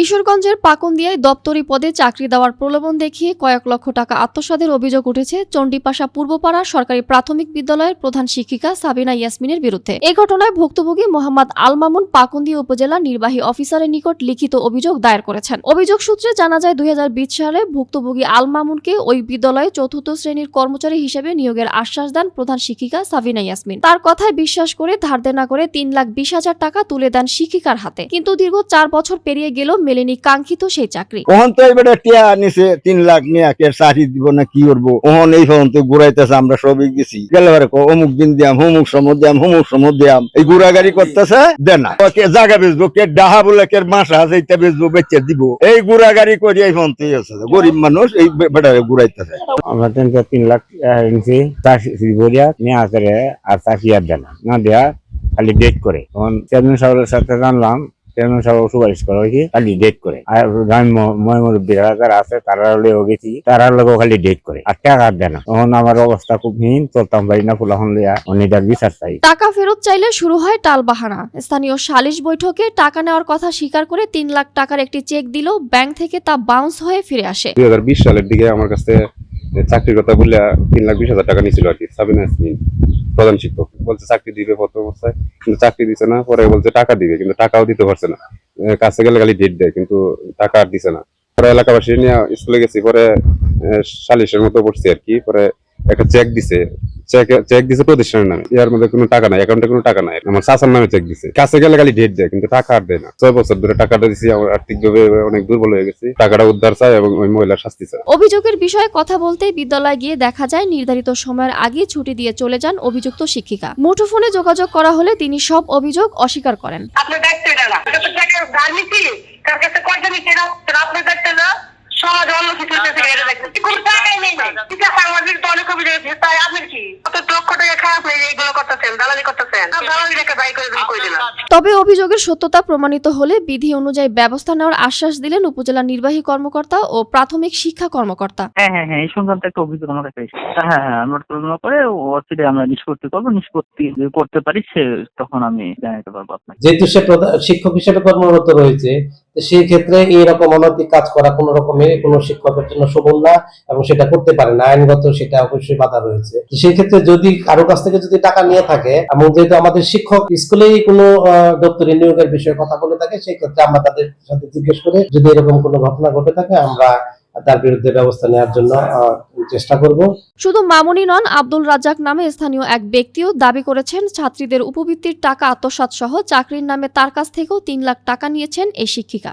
কিশোরগঞ্জের পাকুন্দিয়ায় দপ্তরি পদে চাকরি দেওয়ার প্রলোভন দেখিয়ে কয়েক লক্ষ টাকা আত্মসাতের অভিযোগ উঠেছে চণ্ডীপাশা পূর্বপাড়া সরকারি প্রাথমিক বিদ্যালয়ের প্রধান শিক্ষিকা সাবিনা ইয়াসমিনের বিরুদ্ধে। এ ঘটনায় ভুক্তভোগী মোহাম্মদ আল মামুন পাকুন্দিয়া উপজেলা নির্বাহী অফিসারের নিকট লিখিত অভিযোগ দায়ের করেছেন। অভিযোগ সূত্রে জানা যায় 2020 সালে ভুক্তভোগী আল মামুনকে ওই বিদ্যালয়ে চতুর্থ শ্রেণীর কর্মচারী হিসেবে নিয়োগের আশ্বাস দেন প্রধান শিক্ষিকা সাবিনা ইয়াসমিন। তার কথায় বিশ্বাস করে ধার দেনা করে 3,20,000 টাকা তুলে দেন শিক্ষিকার হাতে। কিন্তু দীর্ঘ 4 বছর পেরিয়ে গেল মেলেনি কাঙ্ক্ষিত সেই চাকরি। ওহন তো এবারে টিয়া নিছে 3 লাখ নিয়ে কে চাকরি দিব না কি করব। ওহন এই পর্যন্ত ঘুরাইতেছে, আমরা সবই গেছি গেলবারে অমুক দিন দিয়াম অমুক সময় দিয়াম এই ঘুরাগাড়ি করতেছে দেনা কে জায়গা বেচবো, কে ডাহা বলে কে মাসা যেটা বেচবো বেচে দিব, এই ঘুরাগাড়ি করি এই পর্যন্ত আছে। গরিব মানুষ এই বেটারে ঘুরাইতেছে। আমরা 3 লাখ ইঞ্চি চাষি বলিয়া নিয়ে আসে আর চাষি আর দেনা না দেয়া খালি ডেট করে। তখন চেয়ারম্যান সাহেবের সাথে জানলাম চেয়ারম্যান সাহেব সুপারিশ করা হয়েছে খালি ডেট করে। আর ময়মুরব্বীরা যারা আছে তারা লেও গেছি, তারা লোক খালি ডেট করে আর টাকা দেয় না। তখন আমার অবস্থা খুব হীন, চলতাম পারি না, ফুলাহন লিয়া অনেকটার বিচার চাই। টাকা ফেরত চাইলে শুরু হয় টালবাহানা। স্থানীয় সালিশ বৈঠকে টাকা নেওয়ার কথা স্বীকার করে 3 লাখ টাকার একটি চেক দিল ব্যাংক থেকে, তা বাউন্স হয়ে ফিরে আসে। 2020 সালের দিকে আমার কাছে চাকরির কথা বলে 3,20,000 টাকা নিয়েছিল আর কি সাবিনা ইয়াসমিন প্রধান শিক্ষক। বলছে চাকরি দিবে প্রথম অবস্থায়, কিন্তু চাকরি দিছে না। পরে বলছে টাকা দিবে, কিন্তু টাকাও দিতে পারছে না। কাছে গেলে খালি ডেট দেয়, কিন্তু টাকা আর দিছে না। পরে এলাকাবাসী নিয়ে স্কুলে গেছি, পরে সালিশের মতো পড়ছি আর কি। পরে একটা চেক দিছে, চেক দিছে প্রতিষ্ঠানের নামে, এর মধ্যে কোনো টাকা নাই, অ্যাকাউন্টে কোনো টাকা নাই। আমার চাচার নামে চেক দিছে। কাছে গেলে খালি ডেট দেয়, কিন্তু টাকা আর দেয় না। 6 বছর ধরে টাকাটা দিছি, আমার আর্থিকভাবে অনেক দুর্বল হয়ে গেছি। টাকাটা উদ্ধার চাই এবং ওই মহিলার শাস্তি চাই। অভিযোগের বিষয়ে কথা বলতে বিদ্যালয়ে গিয়ে দেখা যায় নির্ধারিত সময়ের আগে ছুটি দিয়ে চলে যান অভিযুক্ত শিক্ষিকা। মুঠোফোনে যোগাযোগ করা হলে তিনি সব অভিযোগ অস্বীকার করেন। আপনার দায়িত্ব এটা না, এটা তো জায়গায় রাজনীতি, কার কাছে কয়টা নিচ্ছে না, আপনার দায়িত্ব না। সমাজ অন্য কিছু এটা দেখতে কোনো টাকাই নেই। ঠিক আছে, আমাদের তো অনেক অভিযোগ আছে, তাই আপনার কি কত লক্ষ টাকা খারাপ হয়ে এইগুলো করতেছেন, দালালি করতেছেন। দালালি রেখে বাই করে কই দিলাম। তবে অভিযোগের সত্যতা প্রমাণিত হলে বিধি অনুযায়ী ব্যবস্থা নেওয়ার আশ্বাস দিলেন উপজেলা নির্বাহী কর্মকর্তা ও প্রাথমিক শিক্ষা কর্মকর্তা। হ্যাঁ, এই সংক্রান্ত একটা অভিযোগ আমার কাছে এসেছে। হ্যাঁ, আমরা তুলনা করে অচিরে আমরা নিষ্পত্তি করবো। নিষ্পত্তি যদি করতে পারি সে তখন আমি জানাতে পারবো আপনাকে। যেহেতু সে শিক্ষক হিসেবে কর্মরত রয়েছে, সেই ক্ষেত্রে এইরকম অনৈতিক কাজ করা কোন রকমের কোনো শিক্ষকের জন্য শোভন না এবং সেটা করতে পারে না। আইনগত সেটা অবশ্যই বাধা রয়েছে। সেই ক্ষেত্রে যদি কারো কাছ থেকে যদি টাকা নিয়ে থাকে এবং যেহেতু আমাদের শিক্ষক স্কুলেই কোনো দপ্তরি নিয়োগের বিষয়ে কথা বলে থাকে, সেই ক্ষেত্রে আমরা তাদের সাথে জিজ্ঞেস করে যদি এরকম কোনো ঘটনা ঘটে থাকে আমরা তার বিরুদ্ধে ব্যবস্থা নেওয়ার জন্য চেষ্টা করব। শুধু মামুনি নন, আব্দুল রাজ্জাক নামে স্থানীয় এক ব্যক্তিও দাবি করেছেন ছাত্রীদের উপবৃত্তির টাকা আত্মসাৎ সহ চাকরির নামে তার কাছ থেকেও 3 লাখ টাকা নিয়েছেন এই শিক্ষিকা।